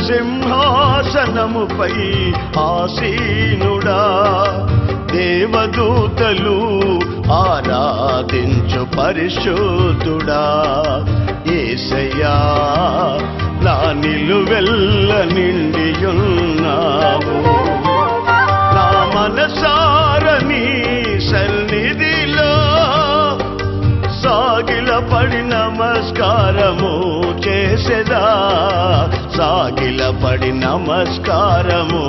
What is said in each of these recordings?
సింహాసనముపై ఆసీనుడా, దేవదూతలు ఆరాధించు పరిశుద్ధుడా. యేసయ్యా నా నిలువెల్ల నిండియున్నావు, నా మనసారని సన్నిధిలో సాగిలపడి నమస్కారము చేసెదా, సాగిలపడి నమస్కారము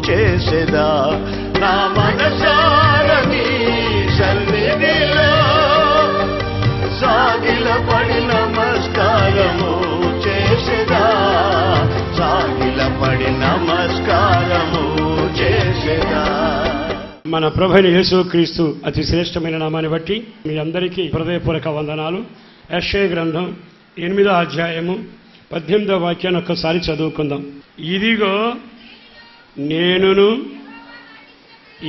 చేసెదా. నా మనసారని సన్నిధిలో సాగిలపడి నమస్కారము చేసెదా, సాగిలపడి నమస్కారము చేసెదా. మన ప్రభువైన యేసుక్రీస్తు అతి శ్రేష్టమైన నామాన్ని బట్టి మీ అందరికీ హృదయపూర్వక వందనాలు. యెషయా గ్రంథం 8వ అధ్యాయము 18వ వాక్యాన్ని ఒక్కసారి చదువుకుందాం. ఇదిగో నేనును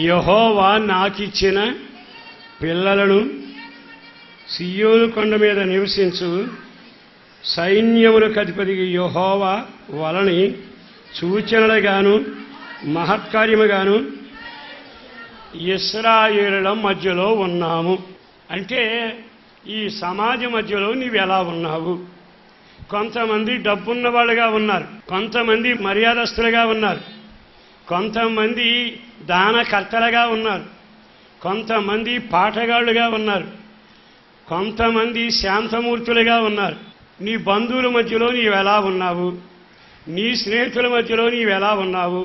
యెహోవా నాకిచ్చిన పిల్లలను సియోను కొండ మీద నివసించు సైన్యములకు అధిపతి యెహోవా వలని సూచనలుగాను మహత్కార్యముగాను ఇశ్రాయేలుల మధ్యలో ఉన్నాము. అంటే ఈ సమాజ మధ్యలో నీవు ఎలా ఉన్నావు? కొంతమంది డబ్బున్న వాళ్ళుగా ఉన్నారు, కొంతమంది మర్యాదస్తులుగా ఉన్నారు, కొంతమంది దానకర్తలుగా ఉన్నారు, కొంతమంది పాటగాళ్ళుగా ఉన్నారు, కొంతమంది శాంతమూర్తులుగా ఉన్నారు. నీ బంధువుల మధ్యలో నీవెలా ఉన్నావు? నీ స్నేహితుల మధ్యలో నీవెలా ఉన్నావు?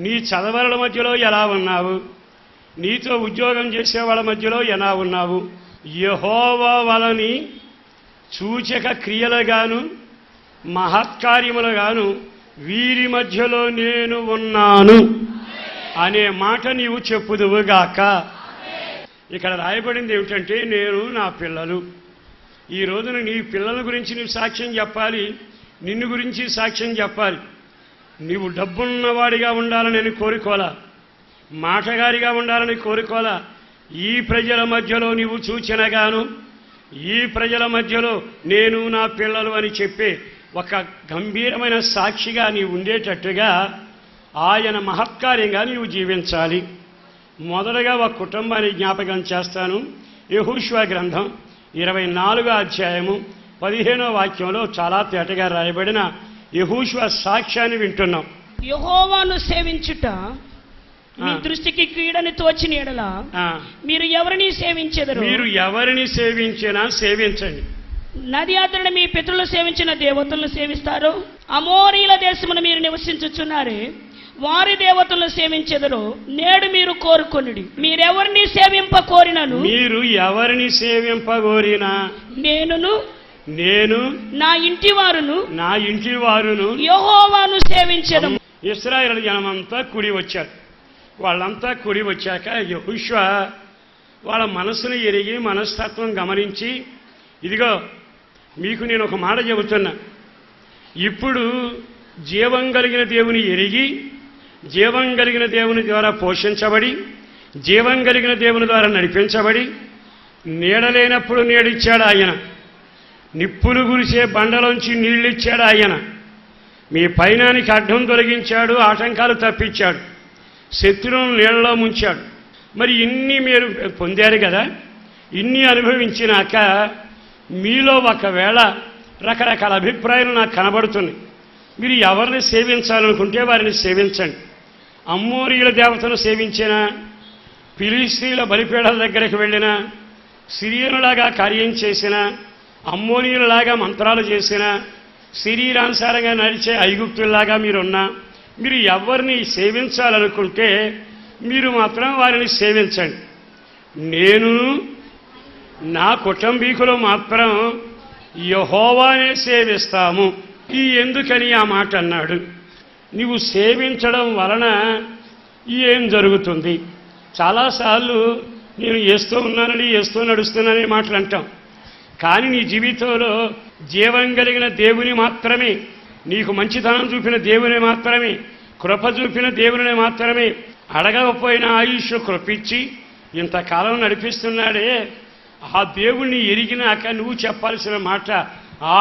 నీ చదవరుల మధ్యలో ఎలా ఉన్నావు? నీతో ఉద్యోగం చేసే వాళ్ళ మధ్యలో ఎలా ఉన్నావు? యెహోవా వలని సూచక క్రియలుగాను మహత్కార్యములుగాను వీరి మధ్యలో నేను ఉన్నాను అనే మాట నీవు చెప్పుదువుగాక. ఇక్కడ రాయబడింది ఏమిటంటే, నేను నా పిల్లలు. ఈ రోజున నీ పిల్లల గురించి నీవు సాక్ష్యం చెప్పాలి, నిన్ను గురించి సాక్ష్యం చెప్పాలి. నీవు డబ్బున్నవాడిగా ఉండాలని నేను కోరుకోలా, మాటగారిగా ఉండాలని కోరుకోలా. ఈ ప్రజల మధ్యలో నీవు సూచనగాను, ఈ ప్రజల మధ్యలో నేను నా పిల్లలు అని చెప్పే ఒక గంభీరమైన సాక్షిగా నీవు ఉండేటట్టుగా ఆయన మహత్కార్యంగా నీవు జీవించాలి. మొదటగా ఒక కుటుంబాన్ని జ్ఞాపకం చేస్తాను. యెహోషువ గ్రంథం 24వ అధ్యాయము 15వ వాక్యంలో చాలా తేటగా రాయబడిన యెహోషువ సాక్ష్యాన్ని వింటున్నాం. యెహోవాను సేవించుట మీ దృష్టికి క్రీడని తోచిన ఎడల మీరు ఎవరిని సేవించెదరు? మీరు ఎవరిని సేవించినా సేవించండి. నది అతడు మీ పితరులు సేవించిన దేవతలను సేవిస్తారు. అమోరీల దేశమును మీరు నివసించుచున్నారే, వారి దేవతలను సేవించెదరు. నేడు మీరు కోరుకొనుడి, మీరెవరిని సేవింప కోరినను, మీరు ఎవరిని సేవింపగోరినా నేను నా ఇంటి వారును యెహోవాను సేవించెదము. ఇశ్రాయేలు జనమంతా కూడి వచ్చారు. వాళ్ళంతా కూడి వచ్చాక యెహోషువ వాళ్ళ మనసును ఎరిగి మనస్తత్వం గమనించి, ఇదిగో మీకు నేను ఒక మాట చెబుతున్నా, ఇప్పుడు జీవం కలిగిన దేవుని ఎరిగి, జీవం కలిగిన దేవుని ద్వారా పోషించబడి, జీవం కలిగిన దేవుని ద్వారా నడిపించబడి, నీడలేనప్పుడు నీడిచ్చాడు ఆయన, నిప్పులు గురిసే బండలోంచి నీళ్ళిచ్చాడు ఆయన, మీ పైనానికి అడ్డం తొలగించాడు, ఆటంకాలు తప్పించాడు, శత్రువులను నీళ్ళలో ముంచాడు. మరి ఇన్ని మీరు పొందారు కదా, ఇన్ని అనుభవించినాక మీలో ఒకవేళ రకరకాల అభిప్రాయాలు నాకు కనబడుతున్నాయి. మీరు ఎవరిని సేవించాలనుకుంటే వారిని సేవించండి. అమ్మోరీల దేవతను సేవించినా, ఫిలిష్తీయుల బలిపీఠాల దగ్గరికి వెళ్ళినా, సిరియనులాగా కార్యం చేసినా, అమ్మోనీయులలాగా మంత్రాలు చేసినా, శరీరానుసారంగా నడిచే ఐగుప్తుల్లాగా మీరున్నా, మీరు ఎవరిని సేవించాలనుకుంటే మీరు మాత్రం వారిని సేవించండి. నేను నా కుటుంబీకులు మాత్రం యెహోవానే సేవిస్తాము. ఈ ఎందుకని ఆ మాట అన్నాడు? నీవు సేవించడం వలన ఏం జరుగుతుంది? చాలాసార్లు నేను ఏస్తూ నడుస్తున్నానని మాటలు అంటాం. కానీ నీ జీవితంలో జీవం కలిగిన దేవుని మాత్రమే, నీకు మంచితనం చూపిన దేవుని మాత్రమే, కృప చూపిన దేవుని మాత్రమే, అడగకపోయిన ఆయుష్ కృపించి ఇంతకాలం నడిపిస్తున్నాడే, ఆ దేవుణ్ణి ఎరిగినాక నువ్వు చెప్పాల్సిన మాట,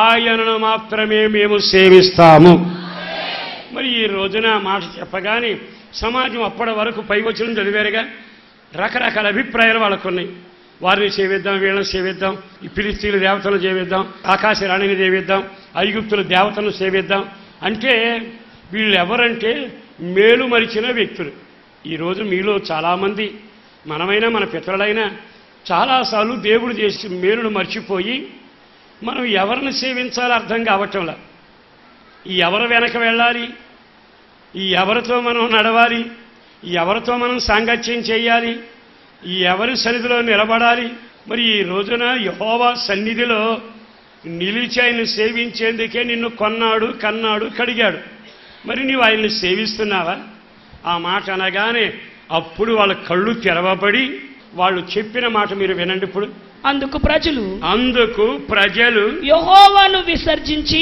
ఆయనను మాత్రమే మేము సేవిస్తాము. మరి ఈ రోజున మాట చెప్పగానే సమాజం అప్పటి వరకు పైవచనం చదివారుగా, రకరకాల అభిప్రాయాలు వాళ్ళకు ఉన్నాయి. వారిని సేవిద్దాం, వీళ్ళని సేవిద్దాం, ఈ ఫిలిస్తీన్ల దేవతలను సేవిద్దాం, ఆకాశ రాణిని సేవిద్దాం, ఐగుప్తుల దేవతలను సేవిద్దాం అంటే వీళ్ళు ఎవరంటే మేలు మరిచిన వ్యక్తులు. ఈరోజు మీలో చాలామంది, మనమైనా మన పితరులైనా చాలాసార్లు దేవుడు చేసి మేలును మర్చిపోయి మనం ఎవరిని సేవించాలో అర్థం కావటంలా. ఈ ఎవరి వెనక వెళ్ళాలి, ఈ ఎవరితో మనం నడవాలి, ఈ ఎవరితో మనం సాంగత్యం చేయాలి, ఈ ఎవరి సన్నిధిలో నిలబడాలి. మరి ఈ రోజున యెహోవా సన్నిధిలో నిలిచి ఆయన్ని సేవించేందుకే నిన్ను కొన్నాడు, కన్నాడు, కడిగాడు. మరి నీవు ఆయన్ని సేవిస్తున్నావా? ఆ మాట అనగానే అప్పుడు వాళ్ళ కళ్ళు తెరవబడి వాళ్ళు చెప్పిన మాట మీరు వినండి. ఇప్పుడు అందుకు ప్రజలు యెహోవాను విసర్జించి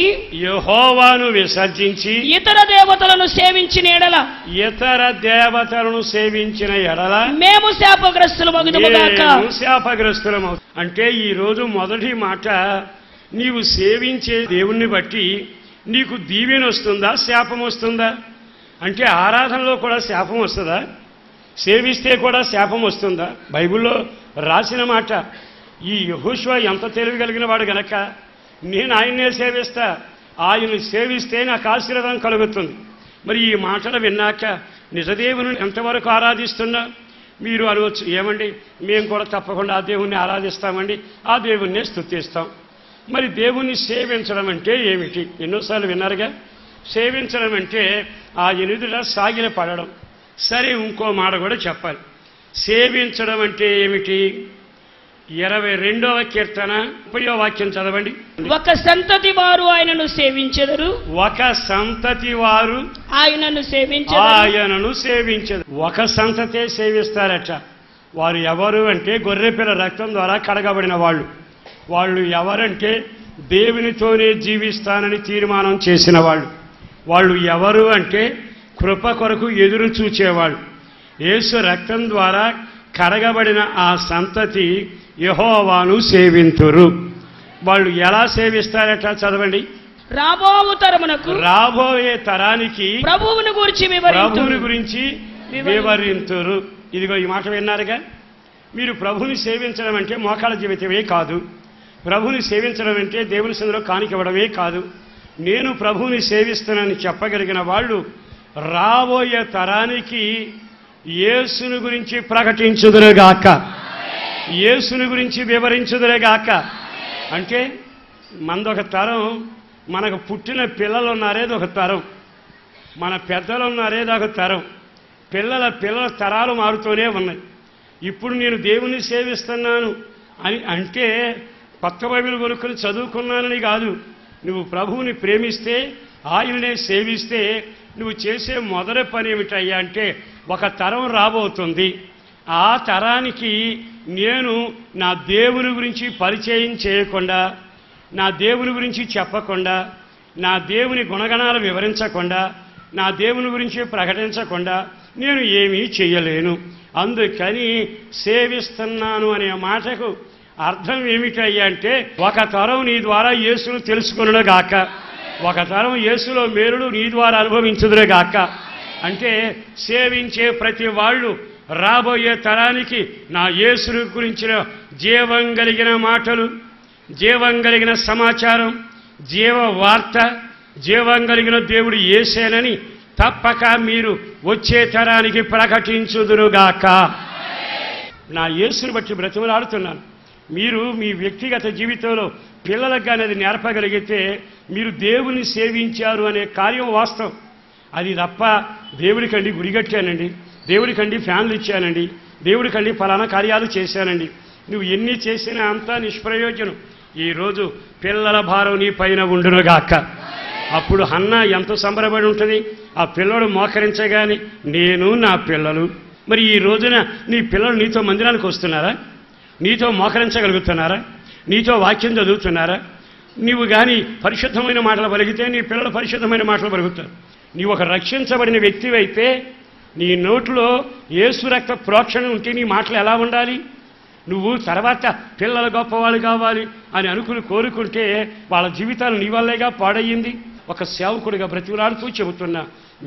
ఇతర దేవతలను సేవించిన ఎడల మేము శాపగ్రస్తులము. అంటే ఈ రోజు మొదటి మాట, నీవు సేవించే దేవుణ్ణి బట్టి నీకు దీవెన వస్తుందా, శాపం వస్తుందా? అంటే ఆరాధనలో కూడా శాపం వస్తుందా? సేవిస్తే కూడా శాపం వస్తుందా? బైబిల్లో రాసిన మాట. ఈ యెహోషువ ఎంత తెలివి కలిగిన వాడు గనక, నేను ఆయన్నే సేవిస్తా, ఆయన్ని సేవిస్తే నాకు ఆశీర్వాదం కలుగుతుంది. మరి ఈ మాటలు విన్నాక నిజదేవుని ఎంతవరకు ఆరాధిస్తున్నా? మీరు అనవచ్చు, ఏమండి మేము కూడా తప్పకుండా ఆ దేవుణ్ణి ఆరాధిస్తామండి, ఆ దేవుణ్ణే స్తుతిస్తాం. మరి దేవుణ్ణి సేవించడం అంటే ఏమిటి? ఎన్నోసార్లు విన్నారుగా. సేవించడం అంటే ఆ ఎనుదుట సాగిల పడడం. సరే, ఇంకో మాట కూడా చెప్పాలి. సేవించడం అంటే ఏమిటి? 22వ కీర్తన 30వ వాక్యం చదవండి. ఒక సంతతి వారు ఆయనను సేవించెదరు, ఆయనను సేవించెదరు. ఒక సంతతే సేవిస్తారట. వారు ఎవరు అంటే గొర్రెపిల్ల రక్తం ద్వారా కడగబడిన వాళ్ళు. వాళ్ళు ఎవరంటే దేవునితోనే జీవిస్తానని తీర్మానం చేసిన వాళ్ళు. వాళ్ళు ఎవరు అంటే కృప కొరకు ఎదురు చూచేవాళ్ళు. యేసు రక్తం ద్వారా కడగబడిన ఆ సంతతి యెహోవాను సేవింతురు. వాళ్ళు ఎలా సేవిస్తారట చదవండి. రాబోయే తరానికి ప్రభువుని గురించి వివరింతురు. ఇదిగో ఈ మాట విన్నారుగా. మీరు ప్రభుని సేవించడం అంటే మోకాళ్ళ జీవితమే కాదు. ప్రభుని సేవించడం అంటే దేవుని సన్నిధిలో కానికివ్వడమే కాదు. నేను ప్రభుని సేవిస్తానని చెప్పగలిగిన వాళ్ళు రాబోయే తరానికి యేసుని గురించి ప్రకటించుదురుగాక, యేసుని గురించి వివరించుదురుగాక. అంటే మనదొక తరం, మనకు పుట్టిన పిల్లలు ఉన్నారేది ఒక తరం, మన పెద్దలు ఉన్నారేది ఒక తరం, పిల్లల తరాలు మారుతూనే ఉన్నాయి. ఇప్పుడు నేను దేవుని సేవిస్తున్నాను అని అంటే కొత్త బైబిల్ కొనుక్కొని చదువుకున్నానని కాదు. నువ్వు ప్రభువుని ప్రేమిస్తే, ఆయననే సేవిస్తే నువ్వు చేసే మొదటి పని ఏమిటయ్యా అంటే, ఒక తరం రాబోతుంది. ఆ తరానికి నేను నా దేవుని గురించి పరిచయం చేయకుండా, నా దేవుని గురించి చెప్పకుండా, నా దేవుని గుణగణాలు వివరించకుండా, నా దేవుని గురించి ప్రకటించకుండా నేను ఏమీ చేయలేను. అందుకని సేవిస్తున్నాను అనే మాటకు అర్థం ఏమిటయ్యా అంటే, ఒక తరం నీ ద్వారా యేసును తెలుసుకొనుగాక, ఒక తరం యేసులో మేలుడు నీ ద్వారా అనుభవించుదురుగాక. అంటే సేవించే ప్రతి వాళ్ళు రాబోయే తరానికి నా యేసును గురించిన జీవం కలిగిన మాటలు, జీవం కలిగిన సమాచారం, జీవ వార్త, జీవం కలిగిన దేవుడు యేసేనని తప్పక మీరు వచ్చే తరానికి ప్రకటించుదురుగాక. నా యేసును బట్టి బ్రతిమలాడుతున్నాను. మీరు మీ వ్యక్తిగత జీవితంలో పిల్లలకు కానీ అది నేర్పగలిగితే మీరు దేవుని సేవించారు అనే కార్యం వాస్తవం. అది తప్ప దేవుడికండి గుడి కట్టానండి, దేవుడికండి ఫ్యాన్లు ఇచ్చానండి, దేవుడికండి ఫలానా కార్యాలు చేశానండి, నువ్వు ఎన్ని చేసినా అంతా నిష్ప్రయోజనం. ఈరోజు పిల్లల భారం నీ పైన ఉండునుగాక. అప్పుడు హన్న ఎంత సంబరపడి ఉంటుంది. ఆ పిల్లడు మోకరించగానే నేను నా పిల్లలు. మరి ఈ రోజున నీ పిల్లలు నీతో మందిరానికి వస్తున్నారా? నీతో మోకరించగలుగుతున్నారా? నీతో వాక్యం చదువుతున్నారా? నీవు కానీ పరిశుద్ధమైన మాటలు పలికితే నీ పిల్లలు పరిశుద్ధమైన మాటలు పలుకుతారు. నీవు ఒక రక్షించబడిన వ్యక్తివైతే నీ నోట్లో యేసు రక్త ప్రోక్షణ ఉంటే నీ మాటలు ఎలా ఉండాలి? నువ్వు తర్వాత పిల్లలు గొప్పవాళ్ళు కావాలి అని కోరుకుంటే వాళ్ళ జీవితాలు నీ వల్లేగా పాడయ్యింది. ఒక సేవకుడిగా బ్రతిమలాడుతూ చెబుతున్నా,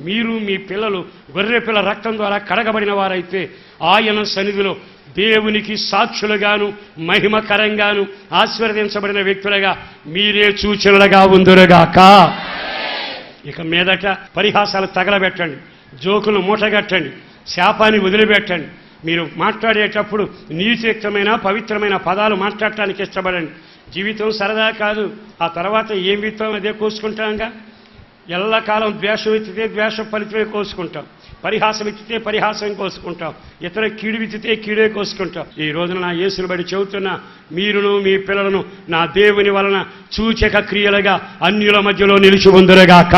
మీరు మీ పిల్లలు గొర్రె పిల్ల రక్తం ద్వారా కడగబడిన వారైతే ఆయన సన్నిధిలో దేవునికి సాక్షులుగాను మహిమకరంగాను ఆశీర్వదించబడిన వ్యక్తులుగా మీరే సూచనలుగా ఉందురుగాక. ఇక మీదట పరిహాసాలు తగలబెట్టండి, జోకులు మూటగట్టండి, శాపాన్ని వదిలిపెట్టండి. మీరు మాట్లాడేటప్పుడు నీతియుక్తమైన పవిత్రమైన పదాలు మాట్లాడటానికి ఇష్టపడండి. జీవితం సరదా కాదు, ఆ తర్వాత ఏం విత్తం అదే కోసుకుంటాంగా. ఎల్లకాలం ద్వేషం ఎత్తితే ద్వేష ఫలితమే కోసుకుంటాం, పరిహాసం ఎత్తితే పరిహాసం కోసుకుంటాం, ఇతర కీడు విత్తితే కీడే కోసుకుంటాం. ఈ రోజున నా యేసుని బడి చెబుతున్నా, మీరును మీ పిల్లలను నా దేవుని వలన సూచక క్రియలుగా అన్యుల మధ్యలో నిలిచి ఉందురుగాక.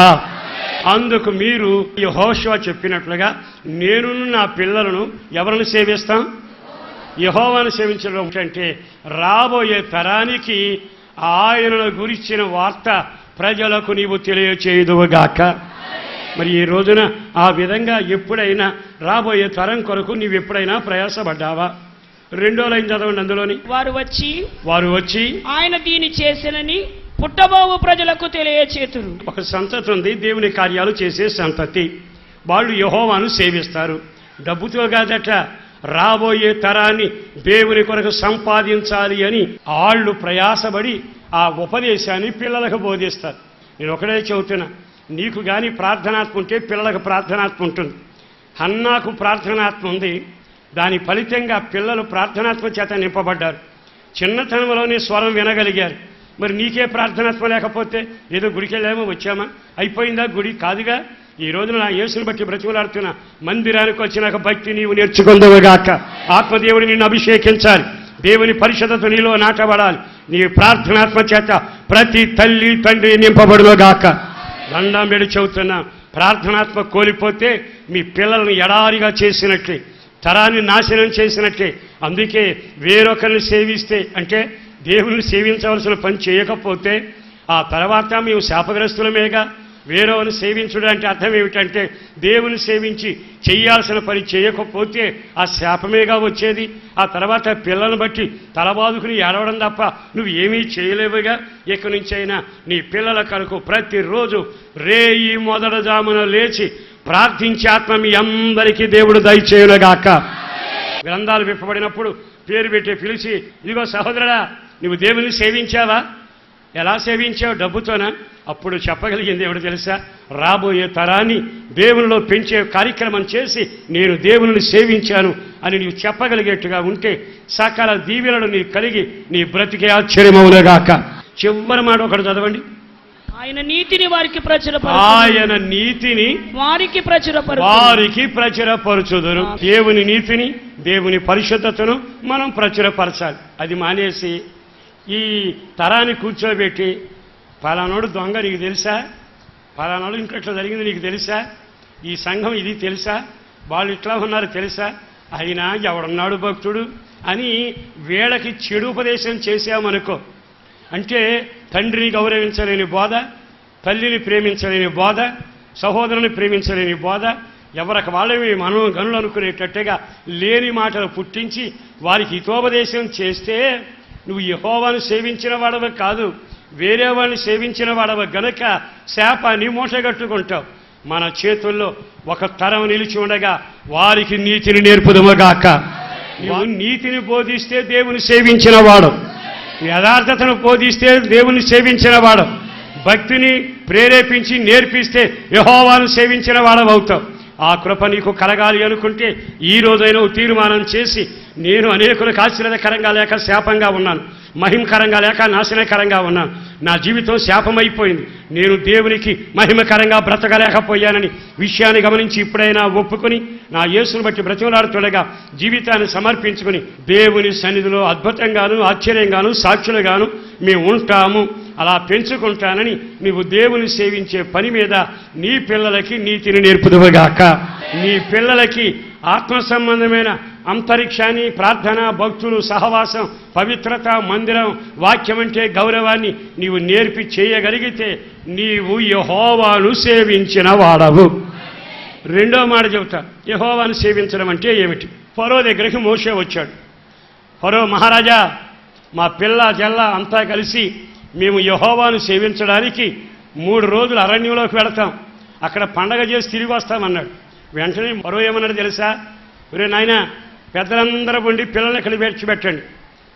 అందుకు మీరు యెహోషువ చెప్పినట్లుగా నేను నా పిల్లలను ఎవరిని సేవిస్తాం? యెహోవాను సేవించడం అంటే రాబోయే తరానికి ఆయనను గురించిన వార్త ప్రజలకు నీవు తెలియచేయుదువుగాక. మరి ఈ రోజున ఆ విధంగా ఎప్పుడైనా రాబోయే తరం కొరకు నీవు ఎప్పుడైనా ప్రయాసపడ్డావా? 2వ లైన్ చదవండి. అందులోని వారు వచ్చి ఆయన దీని చేసినని పుట్టబోవు ప్రజలకు తెలియచేతురు. ఒక సంతతి ఉంది, దేవుని కార్యాలు చేసే సంతతి. వాళ్ళు యెహోవాను సేవిస్తారు. డబ్బుతో కాదట, రాబోయే తరాన్ని దేవుని కొరకు సంపాదించాలి అని వాళ్ళు ప్రయాసపడి ఆ ఉపదేశాన్ని పిల్లలకు బోధిస్తారు. నేను ఒకటే చెబుతున్నా, నీకు కానీ ప్రార్థనాత్మ ఉంటే పిల్లలకు ప్రార్థనాత్మ ఉంటుంది. హన్నాకు ప్రార్థనాత్మ ఉంది, దాని ఫలితంగా పిల్లలు ప్రార్థనాత్మ చేత నింపబడ్డారు. చిన్నతనంలోనే స్వరం వినగలిగారు. మరి నీకే ప్రార్థనాత్మ లేకపోతే ఏదో గుడికి వెళ్ళామో వచ్చామా, అయిపోయిందా? గుడి కాదుగా. ఈ రోజున నా యేసుని బట్టి బ్రతిమలాడుతున్నా, మందిరానికి వచ్చినాక భక్తి నీవు నేర్చుకుందువుగాక. ఆత్మదేవుని నిన్ను అభిషేకించాలి, దేవుని పరిశుద్ధత నీలో నాటబడాలి. నీ ప్రార్థనాత్మ చేత ప్రతి తల్లి తండ్రి నింపబడుగాక. దండం పెడి చెబుతున్నా, ప్రార్థనాత్మ కోల్పోతే మీ పిల్లలను ఎడారిగా చేసినట్లే, తరాన్ని నాశనం చేసినట్లే. అందుకే వేరొకరిని సేవిస్తే అంటే దేవుని సేవించవలసిన పని చేయకపోతే ఆ తర్వాత మేము శాపగ్రస్తులమేగా. వేరేవారిని సేవించడం అంటే అర్థం ఏమిటంటే దేవుని సేవించి చేయాల్సిన పని చేయకపోతే ఆ శాపమేగా వచ్చేది. ఆ తర్వాత పిల్లలను బట్టి తలబాదుకుని ఏడవడం తప్ప నువ్వు ఏమీ చేయలేవుగా. ఇక నుంచైనా నీ పిల్లల కొరకు ప్రతిరోజు రేయి మొదటి జామున లేచి ప్రార్థించే ఆత్మ మీ అందరికీ దేవుడు దయచేయునుగాక. గ్రంథాలు విప్పబడినప్పుడు పేరు పెట్టి పిలిచి, ఇదిగో సహోదరుడా, నువ్వు దేవుని సేవించావా? ఎలా సేవించావు? డబ్బుతోనా? అప్పుడు చెప్పగలిగింది ఏమిటో తెలుసా? రాబోయే తరాన్ని దేవునిలో పెంచే కార్యక్రమం చేసి నేను దేవుని సేవించాను అని నీవు చెప్పగలిగేట్టుగా ఉంటే సకల దీవెనలు నీ కలిగి నీ బ్రతికే ఆశ్చర్యమవునుగాక. చివరి మాట ఒకటి చదవండి. ఆయన నీతిని వారికి ప్రచురపరచుదురు. దేవుని నీతిని దేవుని పరిశుద్ధతను మనం ప్రచురపరచాలి. అది మానేసి ఈ తరాన్ని కూర్చోబెట్టి పలానాడు దొంగ నీకు తెలుసా, పలానాడు ఇంట్లో ఇట్లా జరిగింది నీకు తెలుసా, ఈ సంఘం ఇది తెలుసా, వాళ్ళు ఇట్లా ఉన్నారు తెలుసా, అయినా ఎవడున్నాడు భక్తుడు అని వీళ్ళకి చెడు ఉపదేశం చేశామనుకో, అంటే తండ్రిని గౌరవించలేని బోధ, తల్లిని ప్రేమించలేని బోధ, సహోదరుని ప్రేమించలేని బోధ, ఎవరికి వాళ్ళవి మనం గనులు అనుకునేటట్టుగా లేని మాటలు పుట్టించి వారికి హితోపదేశం చేస్తే నువ్వు యెహోవాను సేవించిన వాడవ కాదు, వేరే వాడిని సేవించిన వాడవ గనక శాపాన్ని మూటగట్టుకుంటావు. మన చేతుల్లో ఒక తరం నిలిచి ఉండగా వారికి నీతిని నేర్పుదముగాక. నువ్వు నీతిని బోధిస్తే దేవుని సేవించిన వాడు, యథార్థతను బోధిస్తే దేవుని సేవించిన వాడు, భక్తిని ప్రేరేపించి నేర్పిస్తే యెహోవాను సేవించిన వాడవవుతావు. ఆ కృప నీకు కలగాలి అనుకుంటే ఈ రోజైనా తీర్మానం చేసి, నేను అనేకులకు ఆశీర్వాదకరంగా లేక శాపంగా ఉన్నాను, మహిమకరంగా లేక నాశనకరంగా ఉన్నాను, నా జీవితం శాపమైపోయింది, నేను దేవునికి మహిమకరంగా బ్రతకలేకపోయానని విషయాన్ని గమనించి ఇప్పుడైనా ఒప్పుకొని నా యేసును బట్టి బ్రతిమలాడుతుండగా జీవితాన్ని సమర్పించుకుని దేవుని సన్నిధిలో అద్భుతంగాను ఆశ్చర్యంగాను సాక్షులుగాను మేము ఉంటాము, అలా పెంచుకుంటానని నీవు దేవుని సేవించే పని మీద నీ పిల్లలకి నీతిని నేర్పుదువుగాక. నీ పిల్లలకి ఆత్మ సంబంధమైన అంతరిక్షాన్ని, ప్రార్థన, భక్తులు, సహవాసం, పవిత్రత, మందిరం, వాక్యం అంటే గౌరవాన్ని నీవు నేర్పి చేయగలిగితే నీవు యెహోవాను సేవించిన వాడవు. రెండో మాట చెబుతా, యెహోవాను సేవించడం అంటే ఏమిటి? ఫరో దగ్గరికి మోషే వచ్చాడు. ఫరో, మహారాజా, మా పిల్ల జల్ల అంతా కలిసి మేము యెహోవాను సేవించడానికి 3 రోజులు అరణ్యంలోకి వెళతాం, అక్కడ పండగ చేసి తిరిగి వస్తామన్నాడు. వెంటనే మరో ఏమన్నాడు తెలుసా? ఒరే నాయన, పెద్దలందరూ ఉండి పిల్లల్ని ఇక్కడ పెట్టండి.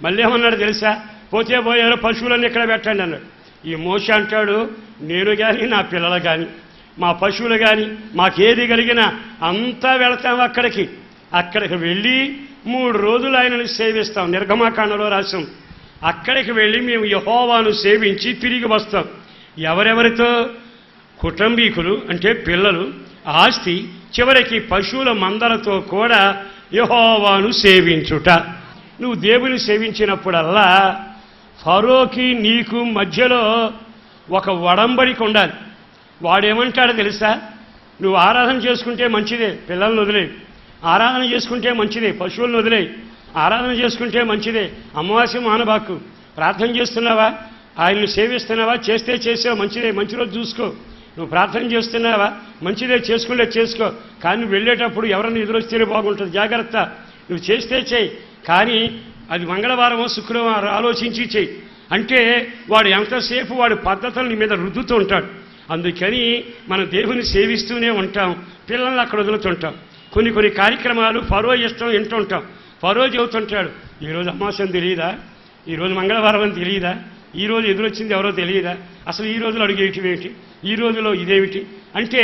మళ్ళీ ఏమన్నాడు తెలుసా? పోతే పోయారో పశువులన్నీ ఇక్కడ పెట్టండి అన్నాడు. ఈ మోషే అంటాడు, నేను కానీ నా పిల్లలు కానీ మా పశువులు కానీ మాకేది కలిగినా అంతా వెళతాం అక్కడికి వెళ్ళి 3 రోజులు ఆయనను సేవిస్తాం. నిర్గమాకాండలో రాసాం. అక్కడికి వెళ్ళి మేము యెహోవాను సేవించి తిరిగి వస్తాం. ఎవరెవరితో? కుటుంబీకులు అంటే పిల్లలు, ఆస్తి, చివరికి పశువుల మందలతో కూడా యెహోవాను సేవించుట. నువ్వు దేవుని సేవించినప్పుడల్లా ఫరోకి నీకు మధ్యలో ఒక ఒడంబడిక ఉండాలి. వాడేమంటాడో తెలుసా? నువ్వు ఆరాధన చేసుకుంటే మంచిదే, పిల్లల్ని వదిలేయి. ఆరాధన చేసుకుంటే మంచిదే, పశువులను వదిలేయి. ఆరాధన చేసుకుంటే మంచిదే, అమావాస్య మానబాకు. ప్రార్థన చేస్తున్నావా? ఆయన్ని సేవిస్తున్నావా? చేస్తే చేసావు, మంచిదే, మంచి రోజు చూసుకో. నువ్వు ప్రార్థన చేస్తున్నావా? మంచిదే, చేసుకుంటే చేసుకో. కానీ నువ్వు వెళ్ళేటప్పుడు ఎవరన్నా ఎదురొస్తేనే బాగుంటుంది, జాగ్రత్త. నువ్వు చేస్తే చేయి, కానీ అది మంగళవారమో శుక్రవారం ఆలోచించి చేయి. అంటే వాడు ఎంతసేపు వాడి పద్ధతులు నీ మీద రుద్దుతూ ఉంటాడు. అందుకని మనం దేవుని సేవిస్తూనే ఉంటాం, పిల్లల్ని అక్కడ వదులుతుంటాం. కొన్ని కార్యక్రమాలు ఫరో ఇష్టం వింటుంటాం. ఫరో చెబుతుంటాడు, ఈరోజు అమావాస్యం తెలియదా? ఈరోజు మంగళవారం అని తెలియదా? ఈరోజు ఎదురొచ్చింది ఎవరో తెలియదా? అసలు ఈ రోజులు అడిగేటివేమిటి? ఈ రోజులో ఇదేమిటి? అంటే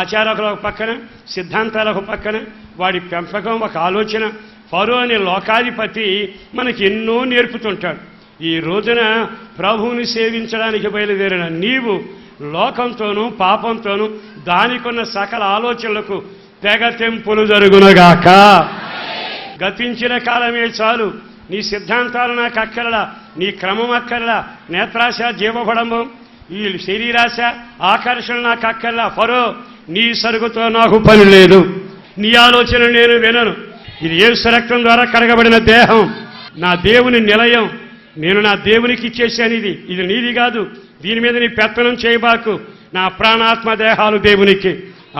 ఆచారాల ఒక పక్కన, సిద్ధాంతాల ఒక పక్కన, వాడి పెంపకం ఒక ఆలోచన. ఫరో అనే లోకాధిపతి మనకి ఎన్నో నేర్పుతుంటాడు. ఈ రోజున ప్రభువుని సేవించడానికి బయలుదేరిన నీవు లోకంతోనూ పాపంతోనూ దానికున్న సకల ఆలోచనలకు తెగతెంపులు జరుగునగాక. గతించిన కాలమే చాలు. నీ సిద్ధాంతాలు నాకు అక్కర్లా, నీ క్రమం అక్కర్లా, నేత్రాశ, జీవబడంబం, ఈ శరీరాశ, ఆకర్షణ నాకు అక్కర్లా. ఫరో, నీ సరుకుతో నాకు పని లేదు, నీ ఆలోచన నేను వినను. ఇది యేసు రక్తం ద్వారా కడగబడిన దేహం, నా దేవుని నిలయం, నేను నా దేవునికి ఇచ్చేసాను. ఇది నీది కాదు, దీని మీద నీ పెత్తనం చేయబాకు. నా ప్రాణాత్మ దేహాలు దేవునికి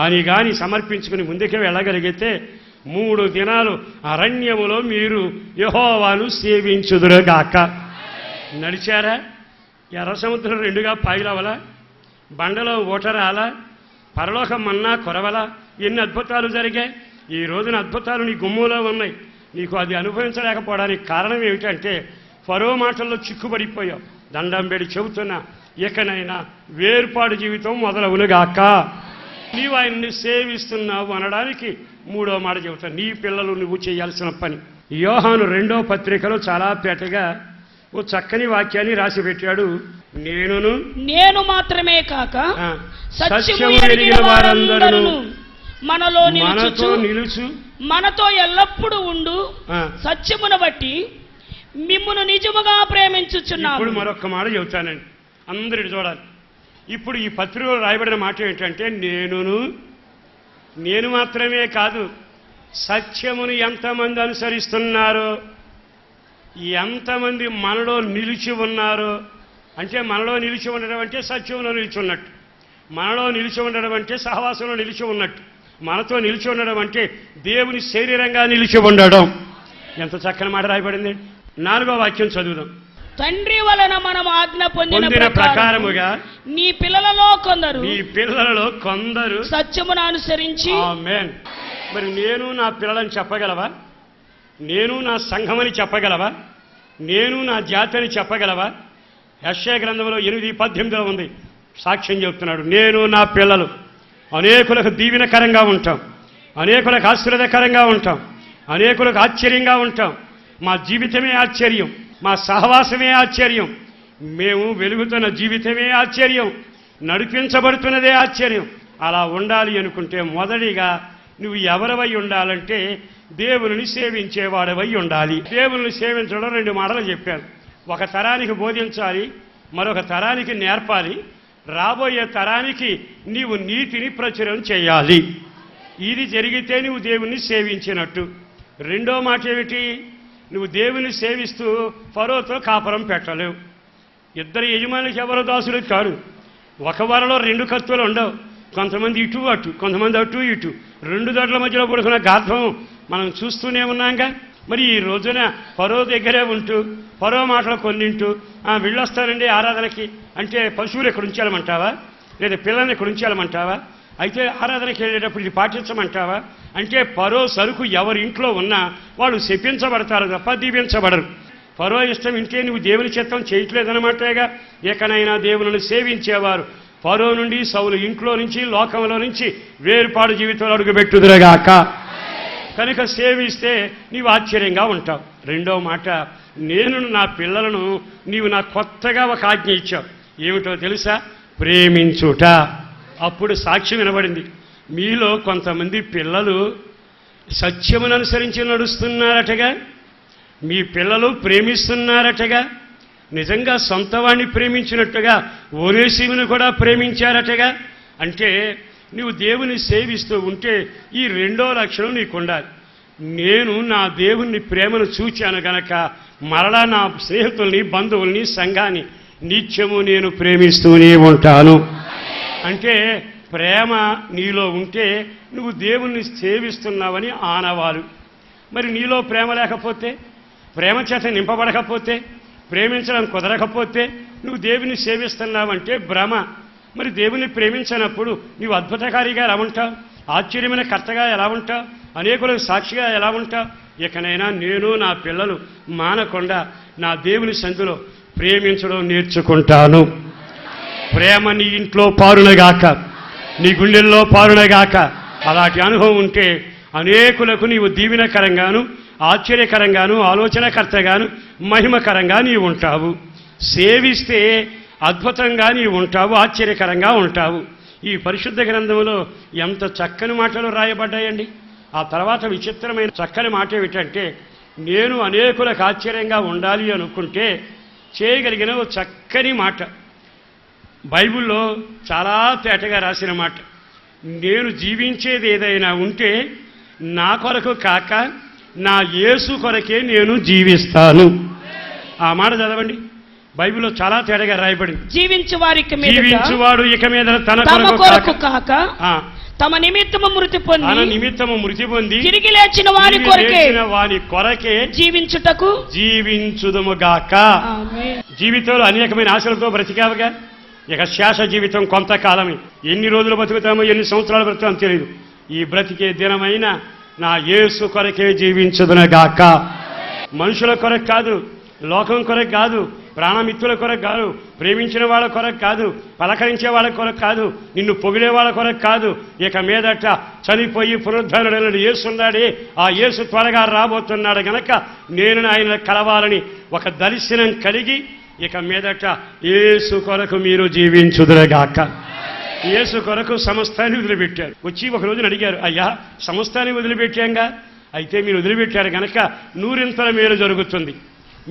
అని గాని సమర్పించుకుని ముందుకు వెళ్ళగలిగితే 3 దినాలు అరణ్యములో మీరు యెహోవాను సేవించుదురుగాక. నడిచారా? ఎర్ర సముద్రం 2గా పాయలవలా? బండలో ఊటరాలా? పరలోకం మన్నా కొరవలా? ఎన్ని అద్భుతాలు జరిగాయి. ఈ రోజున అద్భుతాలు నీ గుమ్ములో ఉన్నాయి. నీకు అది అనుభవించలేకపోవడానికి కారణం ఏమిటంటే ఫరో మాటల్లో చిక్కుబడిపోయావు. దండం పెడి చెబుతున్నా, ఇకనైనా వేర్పాటు జీవితం మొదలవునుగాక. నీవు ఆయన్ని సేవిస్తున్నావు అనడానికి 3వ మాట చెబుతాను. నీ పిల్లలు నువ్వు చేయాల్సిన పని. యోహాను 2వ పత్రికలో చాలా పేటగా ఓ చక్కని వాక్యాన్ని రాసి పెట్టాడు. నేను మాత్రమే కాక సత్యము ఎరిగిన వారందరూ మనలో నిలుచు మనతో ఎల్లప్పుడూ ఉండు సత్యమును బట్టి మిమ్మును నిజముగా ప్రేమించుచున్నాము. ఇప్పుడు మరొక మాట చెబుతానండి, అందరిని చూడాలి. ఇప్పుడు ఈ పత్రికలో రాయబడిన మాట ఏంటంటే, నేను మాత్రమే కాదు, సత్యమును ఎంతమంది అనుసరిస్తున్నారో, ఎంతమంది మనలో నిలిచి ఉన్నారో. అంటే మనలో నిలిచి ఉండడం అంటే సత్యంలో నిలిచి ఉన్నట్టు, మనలో నిలిచి ఉండడం అంటే సహవాసంలో నిలిచి ఉన్నట్టు, మనతో నిలిచి ఉండడం అంటే దేవుని శరీరంగా నిలిచి ఉండడం. ఎంత చక్కని మాట రాయబడింది. 4వ వాక్యం చదువుదాం. తండ్రి వలన మనం ఆజ్ఞ పొందిన ప్రకారముగా నీ పిల్లలలో కొందరు సత్యమును అనుసరించి. ఆమేన్. మరి నేను నా పిల్లలని చెప్పగలవా? నేను నా సంఘమని చెప్పగలవా? నేను నా జాతి అని చెప్పగలవా? యెషయా గ్రంథంలో 8:18 ఉంది. సాక్ష్యం చెబుతున్నాడు, నేను నా పిల్లలు అనేకులకు దీవెనకరంగా ఉంటాం, అనేకులకు ఆశీర్వాదకరంగా ఉంటాం, అనేకులకు ఆశ్చర్యంగా ఉంటాం. మా జీవితమే ఆశ్చర్యం, మా సహవాసమే ఆశ్చర్యం, మేము వెలుగుతున్న జీవితమే ఆశ్చర్యం, నడిపించబడుతున్నదే ఆశ్చర్యం. అలా ఉండాలి అనుకుంటే మొదటిగా నువ్వు ఎవరివై ఉండాలంటే దేవుని సేవించేవాడవై ఉండాలి. దేవుని సేవించడం 2 మాటలు చెప్పాను. ఒక తరానికి బోధించాలి, మరొక తరానికి నేర్పాలి, రాబోయే తరానికి నీవు నీతిని ప్రచురం చేయాలి. ఇది జరిగితే నువ్వు దేవుణ్ణి సేవించినట్టు. 2వ మాట ఏమిటి? నువ్వు దేవుని సేవిస్తూ ఫరోతో కాపురం పెట్టలేవు. 2 యజమానులకు ఎవరో దాసులు కాదు. ఒక వరలో 2 కత్తులు ఉండవు. కొంతమంది ఇటు అటు, కొంతమంది అటు ఇటు, 2 దొడ్ల మధ్యలో పడుకున్న గార్ధం మనం చూస్తూనే ఉన్నాంగా. మరి ఈ రోజున ఫరో దగ్గరే ఉంటూ ఫరో మాటలు కొన్నింటూ వెళ్ళొస్తానండి ఆరాధనకి అంటే పశువులు ఎక్కడ ఉంచాలమంటావా? లేదా పిల్లల్ని ఇక్కడ ఉంచాలమంటావా? అయితే ఆరాధనకి వెళ్ళేటప్పుడు ఇది పాటించమంటావా? అంటే ఫరో సరుకు ఎవరి ఇంట్లో ఉన్నా వాళ్ళు శపించబడతారు తప్ప దీవించబడరు. ఫరో ఇష్టం ఇంటే నువ్వు దేవుని చిత్తం చేయట్లేదనమాటేగా. ఎక్కడైనా దేవుని సేవించేవారు ఫరో నుండి సౌలు ఇంట్లో నుంచి లోకంలో నుంచి వేరుపాడు జీవితంలో అడుగుపెట్టుదురుగాక. కనుక సేవిస్తే నీవు ఆశ్చర్యంగా ఉంటావు. రెండో మాట, నేను నా పిల్లలను నీవు నా కొత్తగా ఒక ఆజ్ఞ ఇచ్చావు. ఏమిటో తెలుసా? ప్రేమించుట. అప్పుడు సాక్ష్యం వినబడింది. మీలో కొంతమంది పిల్లలు సత్యమును అనుసరించి నడుస్తున్నారటగా, మీ పిల్లలు ప్రేమిస్తున్నారటగా, నిజంగా సొంతవాణ్ణి ప్రేమించినట్టుగా ఓనేసిమును కూడా ప్రేమించారటగా. అంటే నువ్వు దేవుని సేవిస్తూ ఉంటే ఈ రెండో లక్షణం నీకు ఉండాలి. నేను నా దేవుని ప్రేమను చూచాను గనక మరలా నా స్నేహితుల్ని, బంధువుల్ని, సంఘాన్ని నిత్యము నేను ప్రేమిస్తూనే ఉంటాను. అంటే ప్రేమ నీలో ఉంటే నువ్వు దేవుణ్ణి సేవిస్తున్నావని ఆనవాలు. మరి నీలో ప్రేమ లేకపోతే, ప్రేమ చేత నింపబడకపోతే, ప్రేమించడం కుదరకపోతే నువ్వు దేవుని సేవిస్తున్నావంటే భ్రమ. మరి దేవుని ప్రేమించినప్పుడు నువ్వు అద్భుతకారిగా ఎలా ఉంటావు? ఆశ్చర్యమైన కర్తగా ఎలా ఉంటావు? అనేకులకు సాక్షిగా ఎలా ఉంటావు? ఇకనైనా నేను నా పిల్లలు మానకుండా నా దేవుని సంధిలో ప్రేమించడం నేర్చుకుంటాను. ప్రేమ నీ ఇంట్లో పారునగాక, నీ గుండెల్లో పారునగాక. అలాంటి అనుభవం ఉంటే అనేకులకు నీవు దీవెనకరంగాను, ఆశ్చర్యకరంగాను, ఆలోచనకర్తగాను, మహిమకరంగా నీవు ఉంటావు. సేవిస్తే అద్భుతంగా నీవు ఉంటావు, ఆశ్చర్యకరంగా ఉంటావు. ఈ పరిశుద్ధ గ్రంథంలో ఎంత చక్కని మాటలు రాయబడ్డాయండి. ఆ తర్వాత విచిత్రమైన చక్కని మాట ఏమిటంటే, నేను అనేకులకు ఆశ్చర్యంగా ఉండాలి అనుకుంటే చేయగలిగిన ఓ చక్కని మాట బైబిల్లో చాలా తేటగా రాసిన మాట. నేను జీవించేది ఏదైనా ఉంటే నా కొరకు కాక నా యేసు కొరకే నేను జీవిస్తాను. ఆ మాట చదవండి, బైబిల్లో చాలా తేటగా రాయబడింది. జీవించువాడు ఇక మీద తన కొరకు కాక తమ నిమిత్తము మృతి పొంది తిరిగి లేచిన వాని కొరకే జీవించుదుముగాక. జీవితంలో అనేకమైన ఆశలతో బ్రతికావుగా. ఇక శేష జీవితం కొంతకాలమే. ఎన్ని రోజులు బ్రతుకుతామో, ఎన్ని సంవత్సరాలు బ్రతుకుతామో తెలియదు. ఈ బ్రతికే దినమైన నా యేసు కొరకే జీవించుదునుగాక. మనుషుల కొరకు కాదు, లోకం కొరకు కాదు, ప్రాణమిత్రుల కొరకు కాదు, ప్రేమించిన వాళ్ళ కొరకు కాదు, పలకరించే వాళ్ళ కొరకు కాదు, నిన్ను పొగిడే వాళ్ళ కొరకు కాదు. ఇక మీదట చనిపోయి పునరుద్ధరణుడైన యేసు ఉన్నాడే, ఆ యేసు త్వరగా రాబోతున్నాడు గనక నేను ఆయన కలవాలని ఒక దర్శనం కలిగి ఇక మీదట యేసు కొరకు మీరు జీవించుదురుగాక. యేసు కొరకు సమస్తాన్ని వదిలిపెట్టారు. వచ్చి ఒక రోజున అడిగారు, అయ్యా సమస్తాన్ని వదిలిపెట్టాంగా, అయితే మీరు వదిలిపెట్టారు గనక నూరింతల మేలు జరుగుతుంది,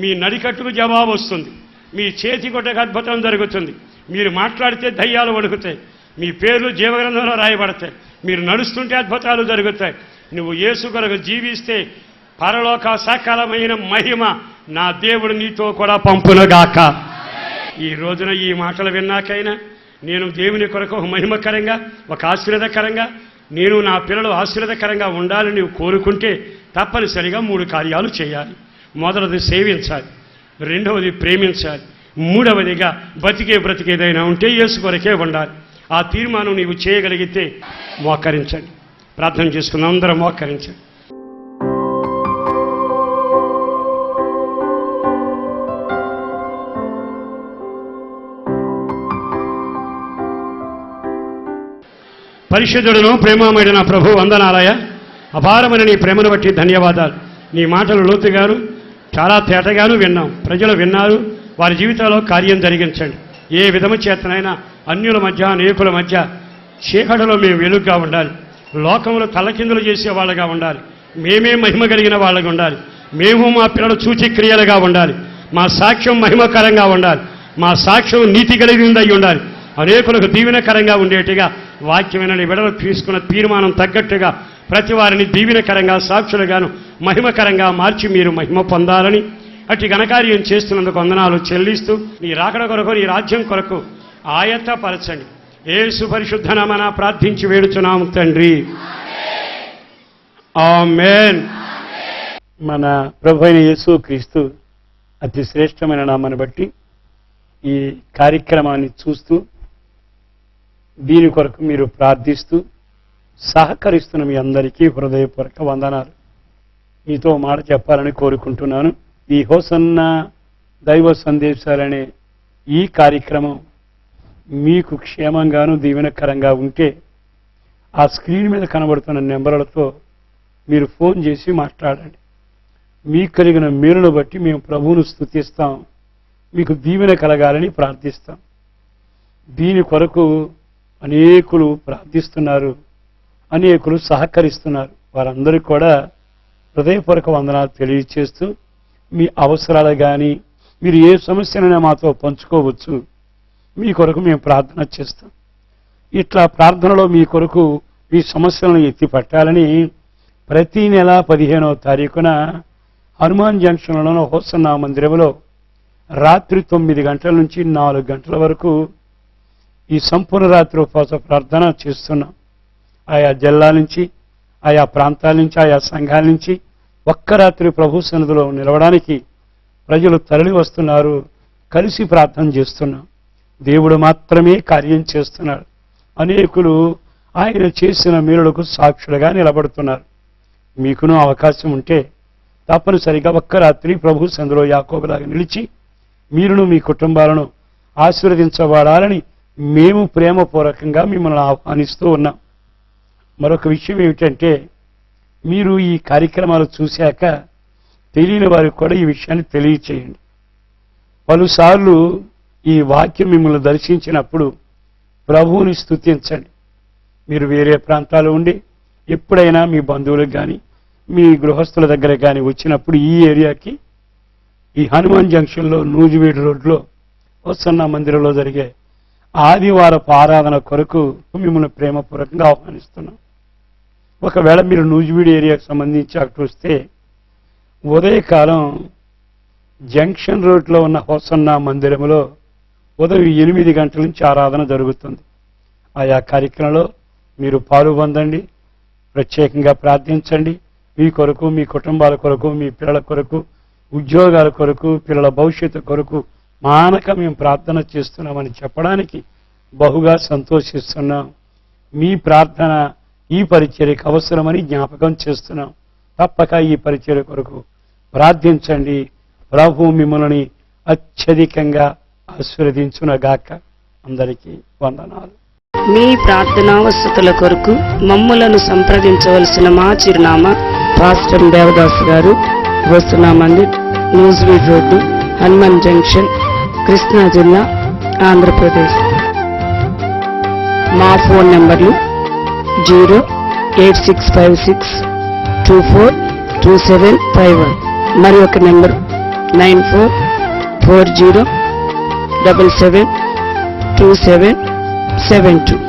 మీ నడికట్టుకు జవాబు వస్తుంది, మీ చేతి కొట్టకు అద్భుతం జరుగుతుంది, మీరు మాట్లాడితే దయ్యాలు వణుకుతాయి, మీ పేర్లు జీవగ్రంథంలో రాయబడతాయి, మీరు నడుస్తుంటే అద్భుతాలు జరుగుతాయి. నువ్వు యేసు కొరకు జీవిస్తే పరలోక సకలమైన మహిమ నా దేవుడు నీతో కూడా పంపునుగాక. ఈ రోజున ఈ మాటలు విన్నాకైనా నేను దేవుని కొరకు ఒక మహిమకరంగా, ఒక ఆశీర్వాదకరంగా, నేను నా పిల్లలు ఆశీర్వాదకరంగా ఉండాలని నీవు కోరుకుంటే తప్పనిసరిగా 3 కార్యాలు చేయాలి. మొదటిది సేవించాలి, రెండవది ప్రేమించాలి, మూడవదిగా బ్రతికేదైనా ఉంటే యేసు కొరకే ఉండాలి. ఆ తీర్మానం నీవు చేయగలిగితే మోకరించండి. ప్రార్థన చేసుకున్నాం, అందరం మోకరించండి. పరిశుద్ధుడును ప్రేమమయుడైన ప్రభు, వందనాలయ. అపారమైన నీ ప్రేమను బట్టి ధన్యవాదాలు. నీ మాటలు లోతుగాను చాలా తేటగాను విన్నాం, ప్రజలు విన్నారు, వారి జీవితాల్లో కార్యం జరిగించండి. ఏ విధము చేతనైనా అన్యుల మధ్య, అనేకుల మధ్య చీకటిలో మేము వెలుగుగా ఉండాలి, లోకంలో తలకిందులు చేసే వాళ్ళగా ఉండాలి, మేమే మహిమ కలిగిన వాళ్ళగా ఉండాలి, మేము మా పిల్లలు సూచిక్రియలుగా ఉండాలి, మా సాక్ష్యం మహిమకరంగా ఉండాలి, మా సాక్ష్యం నీతి కలిగిందై ఉండాలి, అనేకులకు దీవెనకరంగా ఉండేట్టుగా వాక్యమైన విడవ తీసుకున్న తీర్మానం తగ్గట్టుగా ప్రతి వారిని దీవెనకరంగా, సాక్షులుగాను మహిమకరంగా మార్చి మీరు మహిమ పొందాలని అట్టి ఘనకార్యం చేస్తున్నందుకు వందనాలు చెల్లిస్తూ నీ రాకడ కొరకు, నీ రాజ్యం కొరకు ఆయత్తపరచండి. యేసు పరిశుద్ధ నామమున ప్రార్థించి వేడుచున్నాము తండ్రి, ఆమేన్. మన ప్రభు అయిన యేసు క్రీస్తు అతి శ్రేష్టమైన నామాన్ని బట్టి ఈ కార్యక్రమాన్ని చూస్తూ దీని కొరకు మీరు ప్రార్థిస్తూ సహకరిస్తున్న మీ అందరికీ హృదయపూర్వక వందనాలు. మీతో మాట చెప్పాలని కోరుకుంటున్నాను. ఈ హోసన్న దైవ సందేశాలనే ఈ కార్యక్రమం మీకు క్షేమంగాను దీవెనకరంగా ఉంటే ఆ స్క్రీన్ మీద కనబడుతున్న నెంబర్లతో మీరు ఫోన్ చేసి మాట్లాడండి. మీకు కలిగిన మేలును బట్టి మేము ప్రభువును స్తుతిస్తాం, మీకు దీవెన కలగాలని ప్రార్థిస్తాం. దీని కొరకు అనేకులు ప్రార్థిస్తున్నారు, అనేకులు సహకరిస్తున్నారు. వారందరికీ కూడా హృదయపూర్వక వందనాలు తెలియచేస్తూ మీ అవసరాలు కానీ మీరు ఏ సమస్యనైనా మాతో పంచుకోవచ్చు. మీ కొరకు మేము ప్రార్థన చేస్తాం. ఇట్లా ప్రార్థనలో మీ కొరకు మీ సమస్యలను ఎత్తి పట్టాలని ప్రతి నెల 15వ తారీఖున హనుమాన్ జంక్షన్లోని హోసన్న మందిరంలో రాత్రి 9 గంటల నుంచి 4 గంటల వరకు ఈ సంపూర్ణ రాత్రి ఉపవాస ప్రార్థన చేస్తున్నాం. ఆయా జిల్లాల నుంచి, ఆయా ప్రాంతాల నుంచి, ఆయా సంఘాల నుంచి ఒక్క రాత్రి ప్రభు సన్నిధిలో నిలవడానికి ప్రజలు తరలి వస్తున్నారు. కలిసి ప్రార్థన చేస్తున్నాం. దేవుడు మాత్రమే కార్యం చేస్తున్నాడు. అనేకులు ఆయన చేసిన మేలులకు సాక్షులుగా నిలబడుతున్నారు. మీకును అవకాశం ఉంటే తప్పనిసరిగా ఒక్క రాత్రి ప్రభు సన్నిధిలో యాకోబులాగా నిలిచి మీరును మీ కుటుంబాలను ఆశీర్వదించబడాలని మేము ప్రేమపూర్వకంగా మిమ్మల్ని ఆహ్వానిస్తూ ఉన్నాం. మరొక విషయం ఏమిటంటే, మీరు ఈ కార్యక్రమాలు చూశాక తెలియని వారికి కూడా ఈ విషయాన్ని తెలియచేయండి. పలుసార్లు ఈ వాక్యం మిమ్మల్ని దర్శించినప్పుడు ప్రభువుని స్తుతించండి. మీరు వేరే ప్రాంతాలు ఉండి ఎప్పుడైనా మీ బంధువులకు కానీ మీ గృహస్థుల దగ్గర కానీ వచ్చినప్పుడు ఈ ఏరియాకి, ఈ హనుమాన్ జంక్షన్లో నూజివీడు రోడ్లో హోసన్న మందిరంలో జరిగే ఆదివారపు ఆరాధన కొరకు మిమ్మల్ని ప్రేమపూర్వకంగా ఆహ్వానిస్తున్నాం. ఒకవేళ మీరు నూజివీడు ఏరియాకు సంబంధించి అక్కడ వస్తే ఉదయకాలం జంక్షన్ రోడ్లో ఉన్న హోసన్న మందిరంలో ఉదయం 8 గంటల నుంచి ఆరాధన జరుగుతుంది. ఆయా కార్యక్రమంలో మీరు పాల్గొందండి. ప్రత్యేకంగా ప్రార్థించండి. మీ కొరకు, మీ కుటుంబాల కొరకు, మీ పిల్లల కొరకు, ఉద్యోగాల కొరకు, పిల్లల భవిష్యత్తు కొరకు మానక మేము ప్రార్థన చేస్తున్నామని చెప్పడానికి బహుగా సంతోషిస్తున్నాం. మీ ప్రార్థన ఈ పరిచర్యకు అవసరమని జ్ఞాపకం చేస్తున్నాం. తప్పక ఈ పరిచర్య కొరకు ప్రార్థించండి. ప్రభు మిమ్మల్ని అత్యధికంగా ఆశీర్వదించునగాక. అందరికీ వందనాలు. మీ ప్రార్థనావసతుల కొరకు మమ్ములను సంప్రదించవలసిన మా చిరునామా పాస్టర్ దేవదాస్ గారు, hosanna Mandir, Nuzvid road, Hanuman junction, Krishna జిల్లా, ఆంధ్రప్రదేశ్. మా ఫోన్ నంబర్లు 08656242751. మరి ఒక నెంబర్ 9440772772.